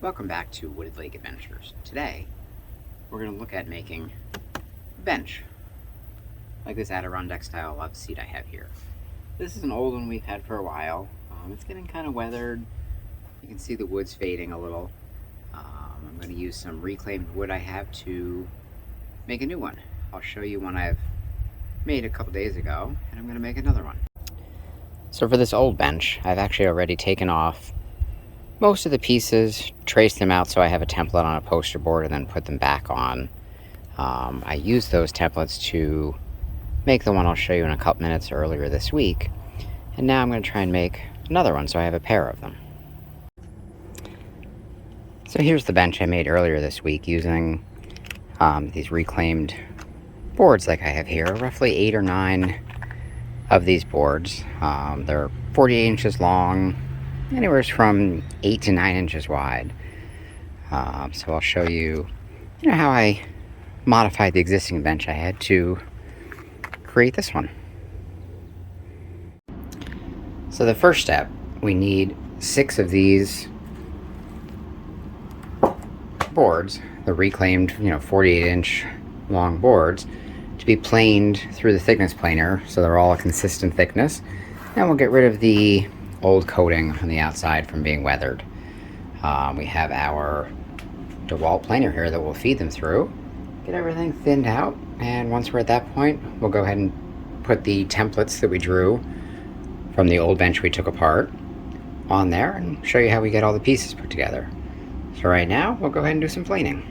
Welcome back to Wooded Lake Adventures. Today, we're going to look at making a bench, like this Adirondack style love seat I have here. This is an old one we've had for a while. It's getting kind of weathered. You can see the wood's fading a little. I'm going to use some reclaimed wood I have to make a new one. I'll show you one I've made a couple days ago, and I'm going to make another one. So for this old bench, I've actually already taken off most of the pieces, traced them out so I have a template on a poster board, and then put them back on. I used those templates to make the one I'll show you in a couple minutes earlier this week, and now I'm going to try and make another one so I have a pair of them. So here's the bench I made earlier this week using these reclaimed boards like I have here, roughly 8 or 9 of these boards. They're 48 inches long, anywhere from 8 to 9 inches wide. So I'll show you, how I modified the existing bench I had to create this one. So the first step, we need 6 of these boards, the reclaimed, 48 inch long boards, to be planed through the thickness planer so they're all a consistent thickness. And we'll get rid of the old coating on the outside from being weathered. We have our DeWalt planer here that we'll feed them through, get everything thinned out, and once we're at that point, we'll go ahead and put the templates that we drew from the old bench we took apart on there and show you how we get all the pieces put together. So right now, we'll go ahead and do some planing.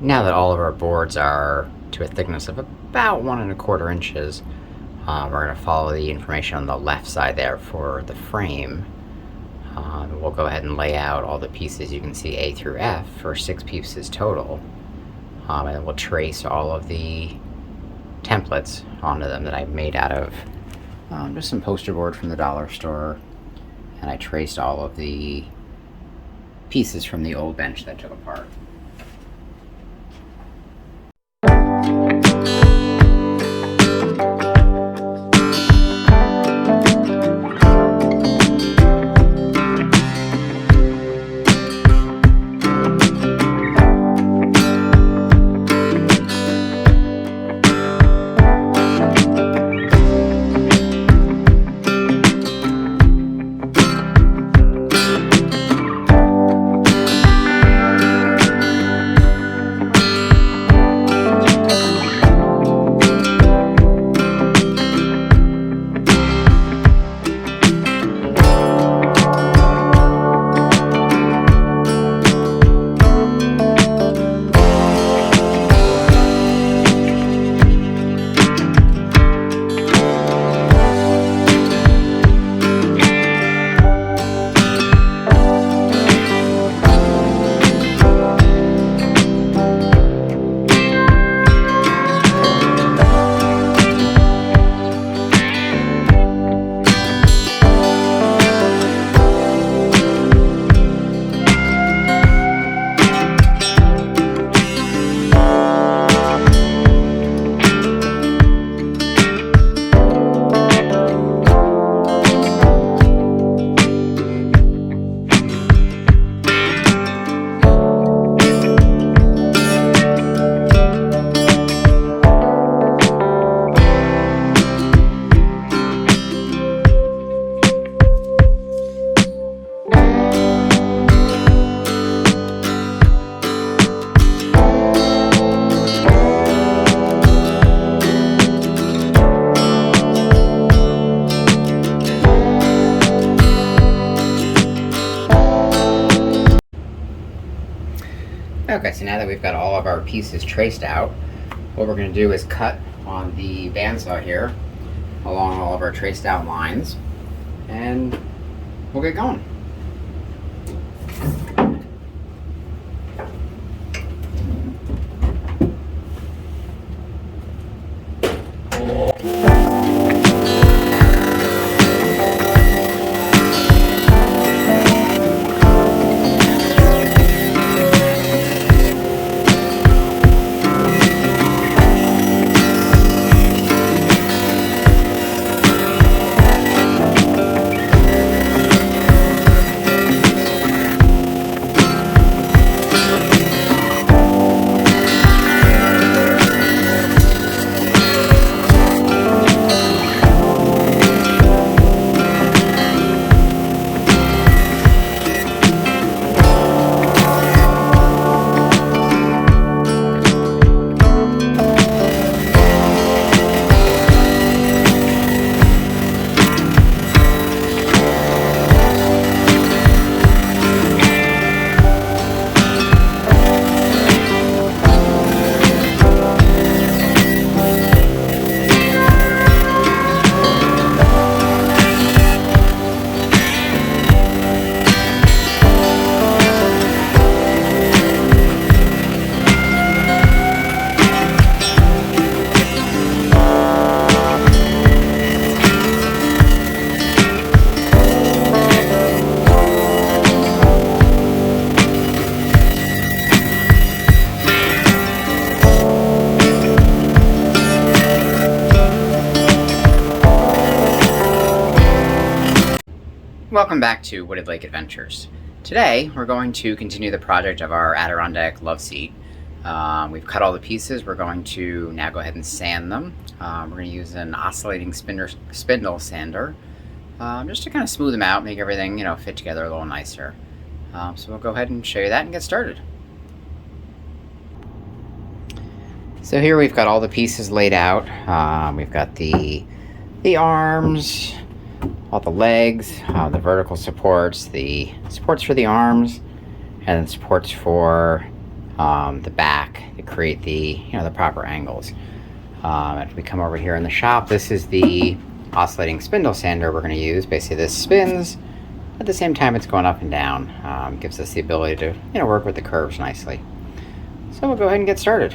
Now that all of our boards are to a thickness of about 1¼ inches, we're going to follow the information on the left side there for the frame. We'll go ahead and lay out all the pieces you can see A through F for 6 pieces total. And then we'll trace all of the templates onto them that I made out of just some poster board from the dollar store. And I traced all of the pieces from the old bench that I took apart. Okay, so now that we've got all of our pieces traced out, what we're going to do is cut on the bandsaw here along all of our traced out lines, and we'll get going. Welcome back to Wooded Lake Adventures. Today we're going to continue the project of our Adirondack love seat. We've cut all the pieces. We're going to now go ahead and sand them. We're going to use an oscillating spindle sander just to kind of smooth them out, make everything fit together a little nicer. So we'll go ahead and show you that and get started. So here we've got all the pieces laid out. We've got the arms, all the legs, the vertical supports, the supports for the arms, and then supports for the back to create the the proper angles. If we come over here in the shop, this is the oscillating spindle sander we're going to use. Basically, this spins at the same time it's going up and down. Gives us the ability to work with the curves nicely. So we'll go ahead and get started.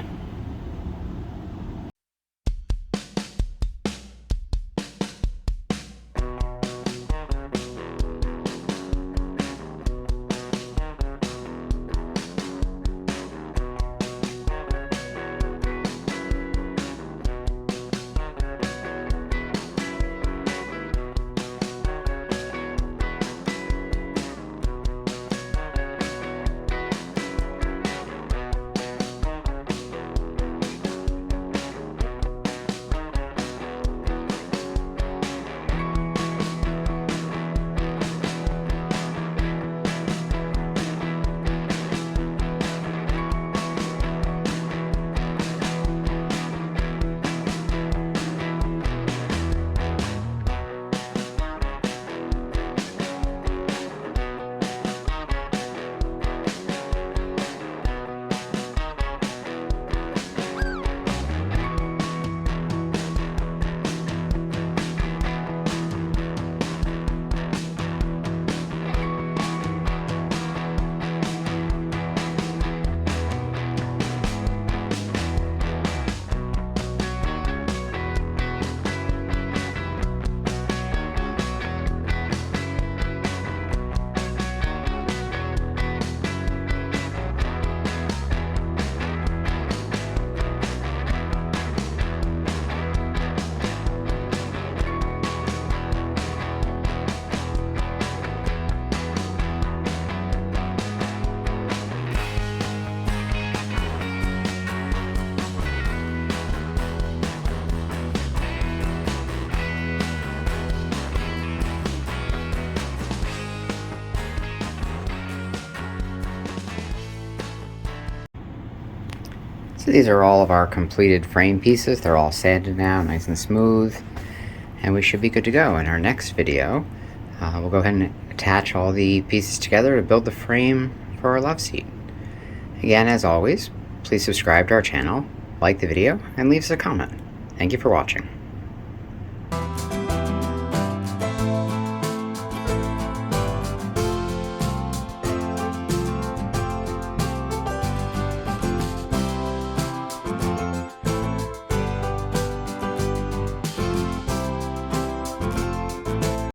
So these are all of our completed frame pieces. They're all sanded now, nice and smooth, and we should be good to go. In our next video, we'll go ahead and attach all the pieces together to build the frame for our love seat. Again, as always, please subscribe to our channel, like the video, and leave us a comment. Thank you for watching.